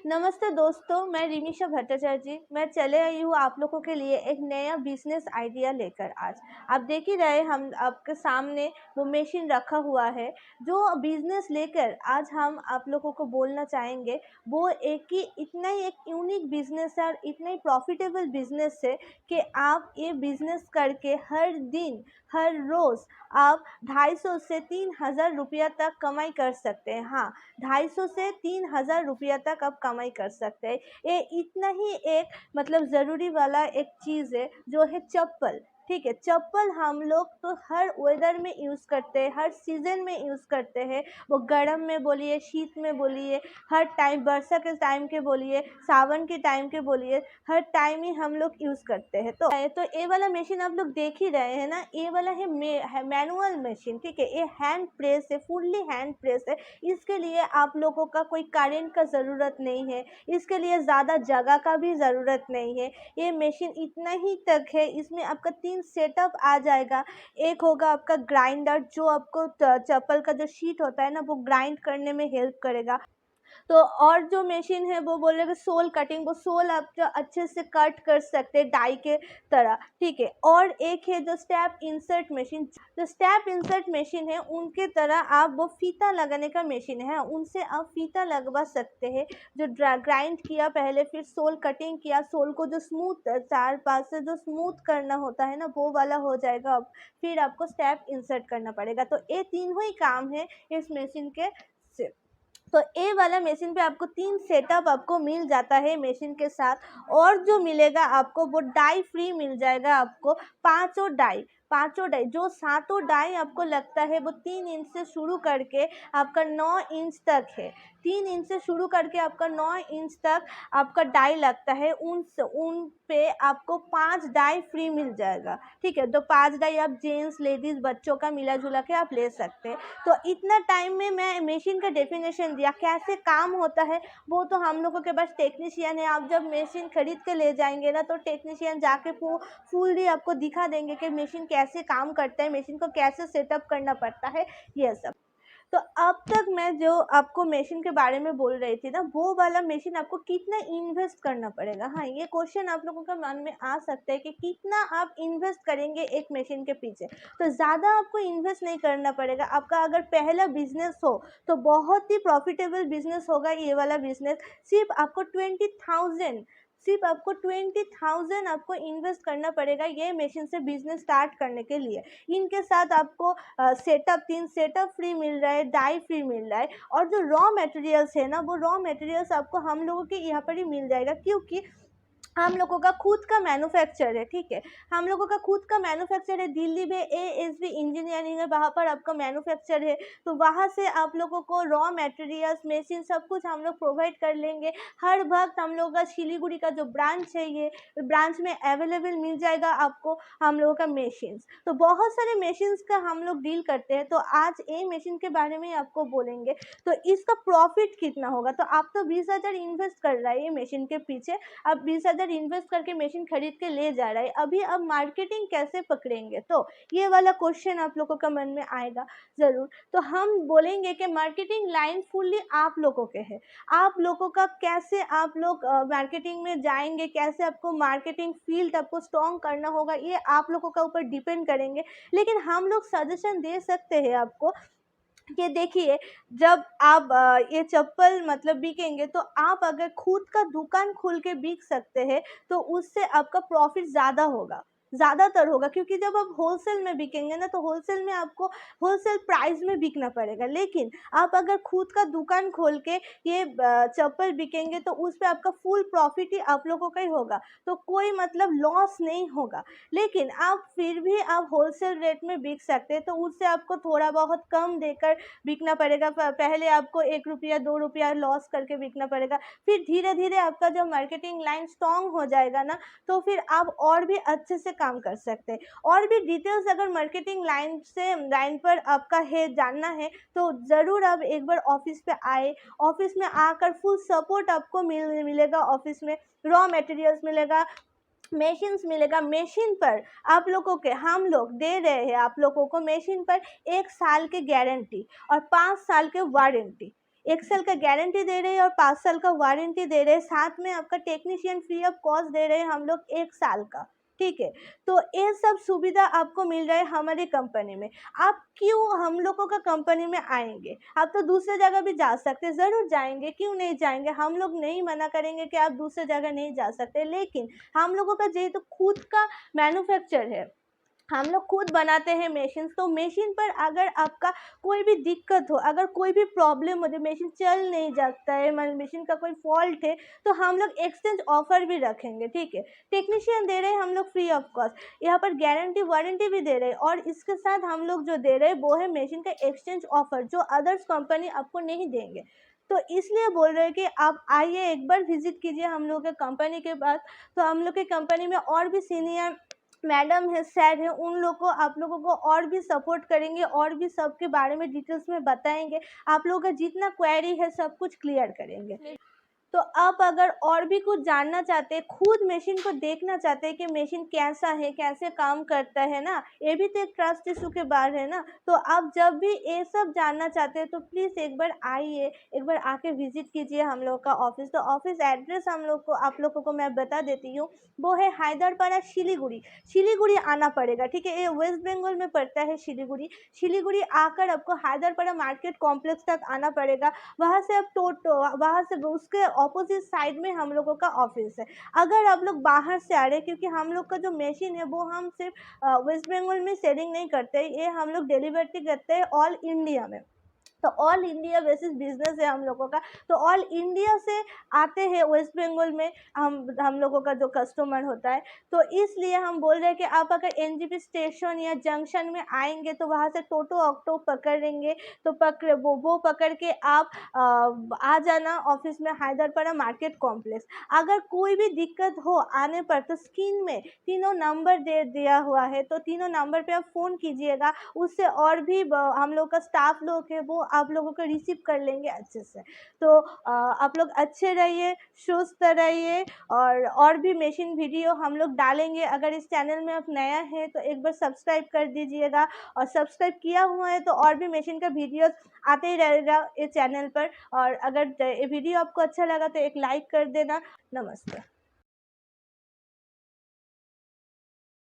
नमस्ते दोस्तों, मैं रिमिशा भट्टाचार्य जी। मैं चले आई हूँ आप लोगों के लिए एक नया बिजनेस आइडिया लेकर आज। आप देख ही रहे हम आपके सामने वो मशीन रखा हुआ है। जो बिजनेस लेकर आज हम आप लोगों को बोलना चाहेंगे वो इतना ही एक यूनिक बिजनेस है और इतना ही प्रॉफिटेबल बिजनेस है कि आप ये बिजनेस करके हर दिन हर रोज़ आप 250 से 3000 रुपया तक कमाई कर सकते हैं। हाँ, 250 से 3000 रुपया तक आप कमाई कर सकते हैं। ये इतना ही एक मतलब ज़रूरी वाला एक चीज़ है जो है चप्पल। ठीक है, चप्पल हम लोग तो हर वेदर में यूज़ करते हैं, हर सीज़न में यूज़ करते हैं। वो गर्म में बोलिए, शीत में बोलिए, हर टाइम वर्षा के टाइम के बोलिए, सावन के टाइम के बोलिए, हर टाइम ही हम लोग यूज़ करते हैं। तो ये वाला मशीन आप लोग देख ही रहे हैं ना, ये वाला है मैनुअल मशीन। ठीक है, ये हैंड प्रेस है, फुल्ली हैंड प्रेस है। इसके लिए आप लोगों का कोई करेंट का ज़रूरत नहीं है, इसके लिए ज़्यादा जगह का भी ज़रूरत नहीं है। ये मशीन इतना ही तक है, इसमें आपका 3 सेटअप आ जाएगा। एक होगा आपका ग्राइंडर जो आपको चप्पल का जो शीट होता है ना वो ग्राइंड करने में हेल्प करेगा। तो और जो मशीन है वो बोलेगा सोल कटिंग, वो सोल आप जो अच्छे से कट कर सकते हैं डाई के तरह। ठीक है, और एक है जो स्टेप इंसर्ट मशीन। जो स्टेप इंसर्ट मशीन है उनके तरह आप वो फीता लगाने का मशीन है, उनसे आप फीता लगवा सकते हैं। जो ग्राइंड किया पहले, फिर सोल कटिंग किया, सोल को जो स्मूथ चार पास से जो स्मूथ करना होता है ना वो वाला हो जाएगा। अब फिर आपको स्टेप इंसर्ट करना पड़ेगा। तो ये तीनों ही काम है इस मशीन के से। तो ए वाला मशीन पे आपको 3 सेटअप आपको मिल जाता है मशीन के साथ। और जो मिलेगा आपको वो डाई फ्री मिल जाएगा आपको। पाँचों डाई जो सातों डाई आपको लगता है वो 3 इंच से शुरू करके आपका 9 इंच तक है। 3 इंच से शुरू करके आपका 9 इंच तक आपका डाई लगता है। उन पे आपको 5 डाई फ्री मिल जाएगा। ठीक है, तो 5 डाई आप जेंट्स लेडीज़ बच्चों का मिला जुला के आप ले सकते हैं। तो इतना टाइम में मैं मशीन का डेफिनेशन दिया, कैसे काम होता है वो तो हम लोगों के पास टेक्नीशियन है। आप जब मशीन खरीद के ले जाएंगे ना तो टेक्नीशियन जाके फुल्ली आपको दिखा देंगे कि मशीन कैसे काम करता है, मशीन को कैसे सेटअप करना पड़ता है, ये सब। तो अब तक मैं जो आपको मशीन के बारे में बोल रही थी ना, वो वाला मशीन आपको कितना इन्वेस्ट करना पड़ेगा। हाँ, ये क्वेश्चन आप लोगों के मन में आ सकता है कि कितना आप इन्वेस्ट करेंगे एक मशीन के पीछे। तो ज़्यादा आपको इन्वेस्ट नहीं करना पड़ेगा। आपका अगर पहला बिजनेस हो तो बहुत ही प्रॉफिटेबल बिजनेस होगा ये वाला बिजनेस। सिर्फ आपको 20,000 आपको इन्वेस्ट करना पड़ेगा ये मशीन से बिजनेस स्टार्ट करने के लिए। इनके साथ आपको सेटअप 3 सेटअप फ्री मिल रहा है, डाई फ्री मिल रहा है। और जो रॉ मटेरियल्स है ना वो रॉ मटेरियल्स आपको हम लोगों के यहाँ पर ही मिल जाएगा, क्योंकि हम लोगों का खुद का मैन्युफैक्चर है। ठीक है, हम लोगों का खुद का मैन्युफैक्चर है। दिल्ली में एएसबी इंजीनियरिंग है, वहाँ पर आपका मैन्युफैक्चर है। तो वहाँ से आप लोगों को रॉ मटेरियल्स मशीन सब कुछ हम लोग प्रोवाइड कर लेंगे। हर वक्त हम लोगों का सिलीगुड़ी का जो ब्रांच है ये ब्रांच में अवेलेबल मिल जाएगा आपको हम लोगों का मशीन्स। तो बहुत सारे मशीन्स का हम लोग डील करते हैं। तो आज ए मशीन के बारे में आपको बोलेंगे। तो इसका प्रॉफिट कितना होगा। तो आप तो 20,000 इन्वेस्ट कर रहा है ये मशीन के पीछे, अब 20,000 इन्वेस्ट करके मशीन खरीद के ले जा रहा है। अभी अब मार्केटिंग कैसे पकड़ेंगे, तो ये वाला क्वेश्चन आप लोगों का मन में आएगा ज़रूर। तो हम बोलेंगे कि मार्केटिंग लाइन फुल्ली आप लोगों के है। आप लोगों का कैसे आप लोग मार्केटिंग में जाएंगे, कैसे आपको मार्केटिंग फील्ड आपको स्ट्रॉन्ग करना होगा, ये आप लोगों का ऊपर डिपेंड करेंगे। लेकिन हम लोग सजेशन दे सकते हैं आपको कि देखिए, जब आप ये चप्पल मतलब बिकेंगे तो आप अगर खुद का दुकान खोल के बिक सकते हैं तो उससे आपका प्रॉफिट ज़्यादा होगा, ज़्यादातर होगा। क्योंकि जब आप होलसेल में बिकेंगे ना तो होलसेल में आपको होलसेल प्राइस में बिकना पड़ेगा। लेकिन आप अगर खुद का दुकान खोल के ये चप्पल बिकेंगे तो उस पे आपका फुल प्रॉफिट ही आप लोगों का ही होगा, तो कोई मतलब लॉस नहीं होगा। लेकिन आप फिर भी आप होलसेल रेट में बिक सकते हैं, तो उससे आपको थोड़ा बहुत कम देकर बिकना पड़ेगा। पहले आपको 1 रुपया 2 रुपया लॉस करके बिकना पड़ेगा। फिर धीरे धीरे आपका जब मार्केटिंग लाइन स्ट्रॉन्ग हो जाएगा ना तो फिर आप और भी अच्छे से काम कर सकते हैं। और भी डिटेल्स अगर मार्केटिंग लाइन पर आपका है जानना है तो ज़रूर आप एक बार ऑफिस पे आए। ऑफिस में आकर फुल सपोर्ट आपको मिलेगा। ऑफिस में रॉ मटेरियल्स मिलेगा, मशीन्स मिलेगा। मशीन पर आप लोगों के हम लोग दे रहे हैं आप लोगों को मशीन पर 1 साल की गारंटी और 5 साल के वारंटी। 1 साल का गारंटी दे रहे हैं और 5 साल का वारंटी दे रहे हैं, साथ में आपका टेक्नीशियन फ्री ऑफ कॉस्ट दे रहे हैं हम लोग 1 साल का, ठीक है। तो ये सब सुविधा आपको मिल रहा है हमारी कंपनी में। आप क्यों हम लोगों का कंपनी में आएंगे? आप तो दूसरे जगह भी जा सकते हैं, ज़रूर जाएंगे, क्यों नहीं जाएंगे? हम लोग नहीं मना करेंगे कि आप दूसरे जगह नहीं जा सकते, लेकिन हम लोगों का जेहेतु खुद का मैन्युफैक्चर है, हम लोग खुद बनाते हैं मशीन, तो मशीन पर अगर आपका कोई भी दिक्कत हो, अगर कोई भी प्रॉब्लम हो, जो मशीन चल नहीं जाता है, मशीन का कोई फॉल्ट है, तो हम लोग एक्सचेंज ऑफर भी रखेंगे, ठीक है। टेक्नीशियन दे रहे हैं हम लोग फ्री ऑफ कॉस्ट, यहाँ पर गारंटी वारंटी भी दे रहे हैं, और इसके साथ हम लोग जो दे रहे हैं वो है मशीन का एक्सचेंज ऑफर, जो अदर्स कंपनी आपको नहीं देंगे। तो इसलिए बोल रहे हैं कि आप आइए, एक बार विजिट कीजिए हम लोग के कंपनी के पास। तो हम लोग की कंपनी में और भी सीनियर मैडम है, सर है, उन लोग को आप लोगों को और भी सपोर्ट करेंगे, और भी सबके बारे में डिटेल्स में बताएंगे, आप लोगों का जितना क्वेरी है सब कुछ क्लियर करेंगे। तो आप अगर और भी कुछ जानना चाहते हैं, खुद मशीन को देखना चाहते हैं कि मशीन कैसा है, कैसे काम करता है ना, ये भी तो एक ट्रस्ट इशू के बाहर है ना। तो आप जब भी ये सब जानना चाहते हैं तो प्लीज़ एक बार आइए, एक बार आके विजिट कीजिए हम लोग का ऑफिस। तो ऑफिस एड्रेस हम लोग को, आप लोगों को मैं बता देती हूँ, वो है हैदरपाड़ा, शिलीगुड़ी। शिलीगुड़ी आना पड़ेगा, ठीक है। ये वेस्ट बंगाल में पड़ता है शिलीगुड़ी। शिलीगुड़ी आकर आपको हैदरपाड़ा मार्केट कॉम्प्लेक्स तक आना पड़ेगा। वहाँ से आप वहाँ से उसके ऑपोजिट साइड में हम लोगों का ऑफिस है। अगर आप लोग बाहर से आ रहे हैं, क्योंकि हम लोग का जो मशीन है वो हम सिर्फ वेस्ट बंगाल में सेलिंग नहीं करते, ये हम लोग डिलीवरी करते हैं ऑल इंडिया में। तो ऑल इंडिया बेसिस बिजनेस है हम लोगों का। तो ऑल इंडिया से आते हैं वेस्ट बंगाल में हम लोगों का जो कस्टमर होता है। तो इसलिए हम बोल रहे हैं कि आप अगर एनजेपी स्टेशन या जंक्शन में आएंगे तो वहाँ से टोटो ऑक्टो पकड़ेंगे, तो वो पकड़ के आप आ जाना ऑफिस में, हैदरपाड़ा मार्केट कॉम्प्लेक्स। अगर कोई भी दिक्कत हो आने पर तो स्क्रीन में तीनों नंबर दे दिया हुआ है, तो तीनों नंबर पे आप फ़ोन कीजिएगा, उससे और भी हम लोग का स्टाफ लोग है वो आप लोगों को रिसीव कर लेंगे अच्छे से। तो आप लोग अच्छे रहिए, सुस्त रहिए, और भी मशीन वीडियो हम लोग डालेंगे। अगर इस चैनल में आप नया है तो एक बार सब्सक्राइब कर दीजिएगा, और सब्सक्राइब किया हुआ है तो और भी मशीन का वीडियोस आते ही रहेगा इस चैनल पर। और अगर ये वीडियो आपको अच्छा लगा तो एक लाइक कर देना। नमस्ते।